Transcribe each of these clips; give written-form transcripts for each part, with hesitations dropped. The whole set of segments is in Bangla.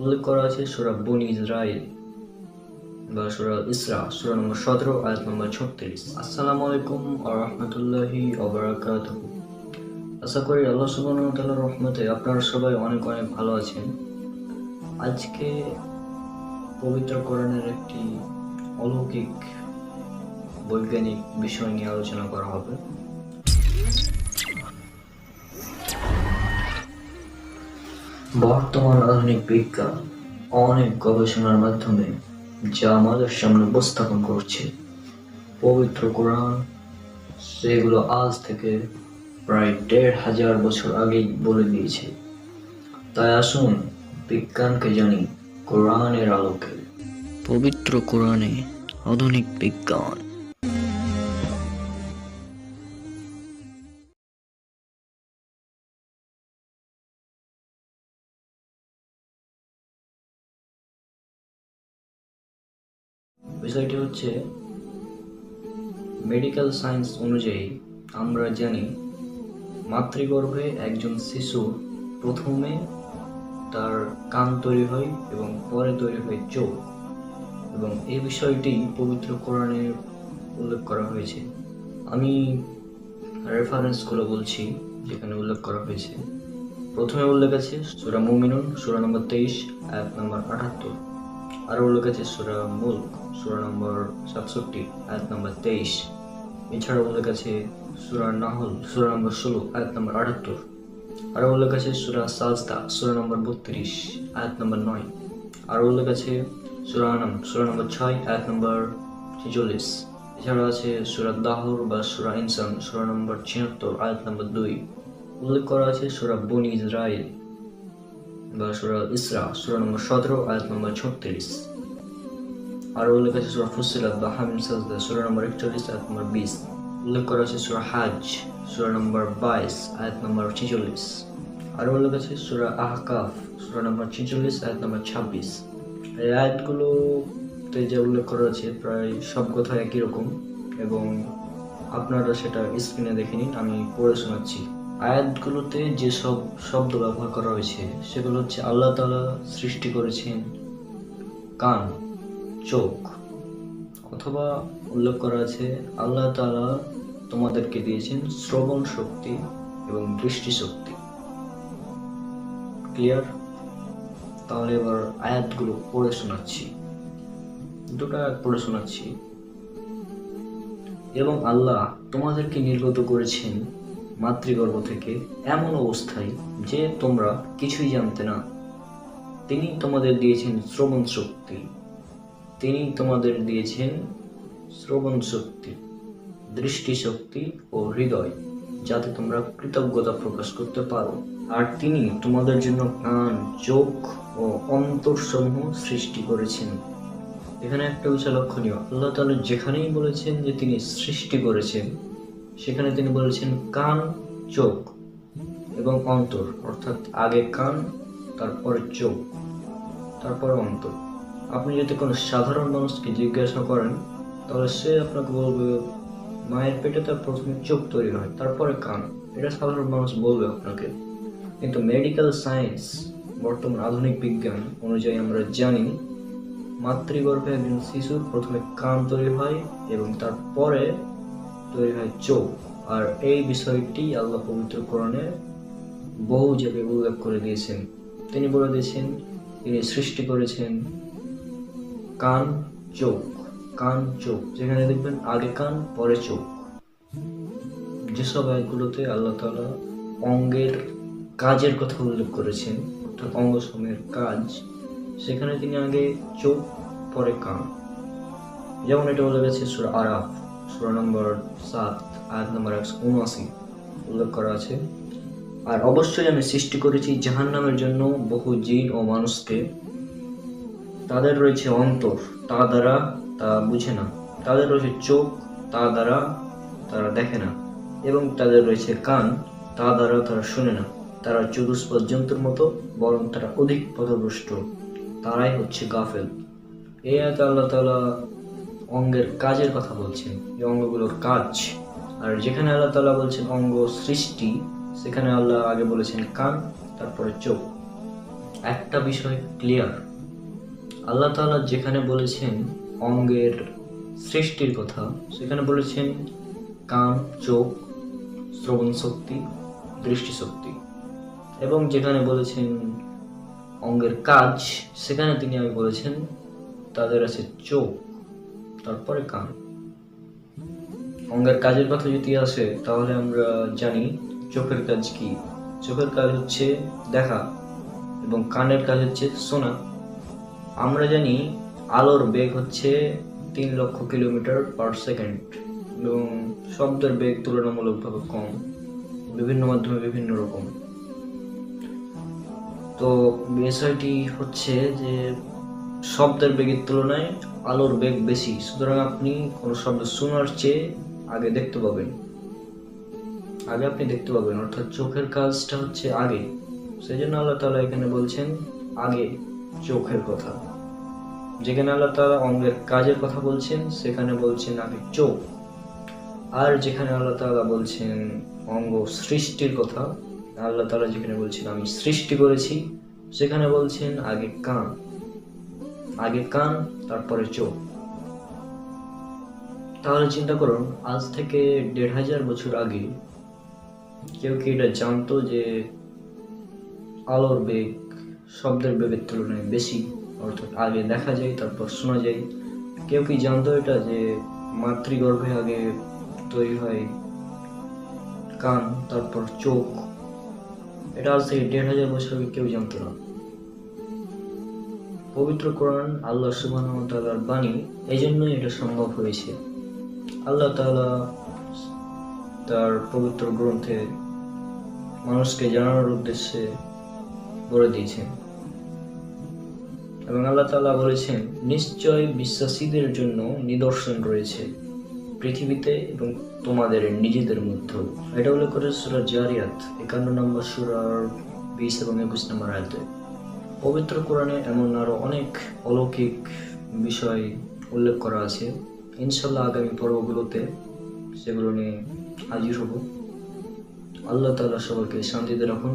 উল্লেখ করা আছে সূরা বনী ইসরাইল বা সূরা ইসরা সূরা নম্বর 17 আয়াত নম্বর 36। আসসালামু আলাইকুম ওয়া রাহমাতুল্লাহি ওয়া বারাকাতুহু। আশা করি আল্লাহ সুবহানাহু ওয়া তাআলার রহমতে আপনারা সবাই অনেক অনেক ভালো আছেন। আজকে পবিত্র কোরআনের একটি অলৌকিক বৈজ্ঞানিক বিষয় নিয়ে আলোচনা করা হবে। বর্তমান আধুনিক বিজ্ঞান অনেক গবেষণার মাধ্যমে যা আমাদের সামনে উপস্থাপন করছে পবিত্র কোরআন, সেগুলো আজ থেকে প্রায় ১,৫০০ বছর আগেই বলে দিয়েছে। তাই আসুন বিজ্ঞানকে জানি কোরআনের আলোকে। পবিত্র কোরআনে আধুনিক বিজ্ঞান। বিষয়টি হচ্ছে, মেডিকেল সায়েন্স অনুযায়ী আমরা জানি মাতৃগর্ভে একজন শিশুর প্রথমে তার কান তৈরি হয় এবং পরে তৈরি হয় চোখ, এবং এই বিষয়টি পবিত্র কোরআনে উল্লেখ করা হয়েছে। আমি রেফারেন্সগুলো বলছি যেখানে উল্লেখ করা হয়েছে। প্রথমে উল্লেখ আছে সূরা মুমিনুন সূরা নম্বর 23 আয়াত নম্বর 78। আরও উল্লেখ আছে সূরা মুলক সূরা নম্বর 67 আয়াত নম্বর 23। এছাড়াও উল্লেখ আছে সূরা নাহল সূরা নম্বর 16 আয়াত নম্বর 78। আরও উল্লেখ আছে সূরা সাজদা সূরা নম্বর 32 আয়াত নম্বর 9। আরও উল্লেখ আছে সূরা আনাম সূরা নম্বর 6 আয়াত নম্বর 46। এছাড়াও আছে সূরা দাহর বা সূরা ইনসান সূরা নম্বর 76 আয়াত নম্বর 2। উল্লেখ করা আছে সূরা বনী ইসরাইল বা সূরা ইসরা সূরা নম্বর 17 আয়াত নম্বর 36। আরও উল্লেখ আছে সূরা ফুসিলাত বা হামিম সাজদা সূরা নম্বর 41 আয়াত নম্বর 20। উল্লেখ করা আছে সূরা হাজ সূরা নম্বর 22 আয়াত নম্বর 46। আরও উল্লেখ আছে সূরা আহকাফ সূরা নম্বর 46 আয়াত নম্বর 26। এই আয়াতগুলোতে যে উল্লেখ করা আছে প্রায় সব কথা একই রকম, এবং আপনারা সেটা স্ক্রিনে দেখে নিন, আমি পড়ে শোনাচ্ছি। আয়াতগুলোতে যেসব শব্দ ব্যবহার করা হয়েছে সেগুলো হচ্ছে, আল্লাহ তাআলা সৃষ্টি করেছেন কান, চোখ, অথবা উল্লেখ করা আছে আল্লাহ তাআলা তোমাদেরকে দিয়েছেন শ্রবণ শক্তি এবং দৃষ্টি শক্তি। ক্লিয়ার? তাহলে এবার আয়াতগুলো পড়ে শোনাচ্ছি, দুটো আয়াত পড়ে শোনাচ্ছি। এবং আল্লাহ তোমাদেরকে নির্গত করেছেন মাতৃগর্ভ থেকে এমন অবস্থায় যে তোমরা কিছুই জানতে না। তিনি তোমাদের দিয়েছেন শ্রবণ শক্তি, তিনি তোমাদের দিয়েছেন শ্রবণ শক্তি, দৃষ্টি শক্তি ও হৃদয়, যাতে তোমরা কৃতজ্ঞতা প্রকাশ করতে পারো। আর তিনি তোমাদের জন্য কান, চোখ ও অন্তরসমূহ সৃষ্টি করেছেন। এখানে একটা বিষয় লক্ষণীয়, আল্লাহ তাআলা যেখানেই বলেছেন যে তিনি সৃষ্টি করেছেন, সেখানে তিনি বলেছেন কান, চোখ এবং অন্তর, অর্থাৎ আগে কান, তারপরে চোখ, তারপরে অন্তর। আপনি যদি কোনো সাধারণ মানুষকে জিজ্ঞাসা করেন তাহলে সে আপনাকে বলবে মায়ের পেটে তার প্রথমে চোখ তৈরি হয়, তারপরে কান। এটা সাধারণ মানুষ বলবে আপনাকে। কিন্তু মেডিকেল সায়েন্স, বর্তমান আধুনিক বিজ্ঞান অনুযায়ী আমরা জানি মাতৃগর্ভে একজন শিশুর প্রথমে কান তৈরি হয় এবং তারপরে তৈরি হয় চোখ। আর এই বিষয়টি আল্লাহ পবিত্র কোরআনে বহু জায়গায় উল্লেখ করে দিয়েছেন। তিনি বলে দিয়েছেন তিনি সৃষ্টি করেছেন কান, চোখ, কান, চোখ, যেখানে দেখবেন আগে কান পরে চোখ। যেসব আয়াতগুলোতে আল্লাহ তাআলা অঙ্গের কাজের কথা উল্লেখ করেছেন, অর্থাৎ অঙ্গ সমূহের কাজ, সেখানে তিনি আগে চোখ পরে কান। যেমন এটা বলে গেছে সূরা আরাফ সূরা নম্বর 7 আয়াত নম্বর 179 উল্লেখ করা আছে, আর অবশ্যই আমি সৃষ্টি করেছি জাহান্নামের জন্য বহু জিন ও মানুষকে। তাদের রয়েছে অন্তর, তা দ্বারা তা বুঝে না, তাদের রয়েছে চোখ, তা দ্বারা তারা দেখে না, এবং তাদের রয়েছে কান, তা দ্বারা তারা শুনে না। তারা চতুষ্পদ জন্তুর মতো, বরং তারা অধিক পথভ্রষ্ট, তারাই হচ্ছে গাফেল। এই আয়াতে আল্লাহ তাআলা অঙ্গের কাজের কথা বলছেন, এই অঙ্গগুলোর কাজ। আর যেখানে আল্লাহ তাআলা বলছেন অঙ্গ সৃষ্টি, সেখানে আল্লাহ আগে বলেছেন কান, তারপরে চোখ। একটা বিষয় ক্লিয়ার, আল্লাহ তাআলা যেখানে বলেছেন অঙ্গের সৃষ্টির কথা, সেখানে বলেছেন কান, চোখ, শ্রবণ শক্তি, দৃষ্টিশক্তি, এবং যেখানে বলেছেন অঙ্গের কাজ, সেখানে তিনি আমি বলেছেন তাদের আছে চোখ, তারপরে কান। অঙ্গের কাজের কথা যদি আসে তাহলে আমরা জানি চোখের কাজ কি। চোখের কাজ হচ্ছে দেখা এবং কানের কাজ হচ্ছে শোনা। আমরা জানি আলোর বেগ হচ্ছে 3 লক্ষ কিলোমিটার পার সেকেন্ড এবং শব্দের বেগ তুলনামূলকভাবে কম, বিভিন্ন মাধ্যমে বিভিন্ন রকম। তো বিষয়টি হচ্ছে যে শব্দের বেগের তুলনায় আলোর বেগ বেশি, সুতরাং আপনি কোনো শব্দ শোনার চেয়ে আগে দেখতে পাবেন, অর্থাৎ চোখের কাজটা হচ্ছে আগে। সেই জন্য আল্লাহ তাআলা এখানে বলছেন আগে চোখের কথা। যেখানে আল্লাহ তাআলা অঙ্গের কাজের কথা বলছেন সেখানে বলছেন আগে চোখ, আর যেখানে আল্লাহ তাআলা বলছেন অঙ্গ সৃষ্টির কথা, আল্লাহ তাআলা যেখানে বলছেন আমি সৃষ্টি করেছি, সেখানে বলছেন আগে কান তারপরে চোখ। তাহলে চিন্তা করুন, আজ থেকে 1500 বছর আগে কেউ কি এটা জানতো যে আলোর বেগ শব্দের বেগের তুলনায় বেশি, অর্থাৎ আগে দেখা যায় তারপর শোনা যায়? কেউ কি জানতো এটা যে মাতৃগর্ভে আগে তৈরি হয় কান তারপর চোখ? এটা আজ থেকে 1500 বছর আগে কেউ জানতো না। পবিত্র কোরআন আল্লাহ সুবহানাহু ওয়া তাআলার বাণী, এই জন্যই এটা সম্ভব হয়েছে। আল্লাহ তাআলা তার পবিত্র গ্রন্থে মানুষকে জানানোর উদ্দেশ্যে বলে দিয়েছেন, এবং আল্লাহ তাআলা বলেছেন নিশ্চয় বিশ্বাসীদের জন্য নিদর্শন রয়েছে পৃথিবীতে এবং তোমাদের নিজেদের মধ্যেও। এটা উল্লেখ করে সূরা জারিয়াত 51 নম্বর সূরার 20 এবং 21 নম্বর আয়াতে। পবিত্র কোরআনে এমন আরো অনেক অলৌকিক বিষয় উল্লেখ করা আছে। ইনশাআল্লাহ আগামী পর্বগুলোতে সেগুলো নিয়ে হাজির হব। আল্লাহ তাআলা সবাইকে শান্তিতে রাখুন।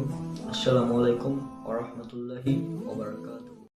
আসসালামু আলাইকুম ওয়া রাহমাতুল্লাহি ওয়া বারাকাতুহু।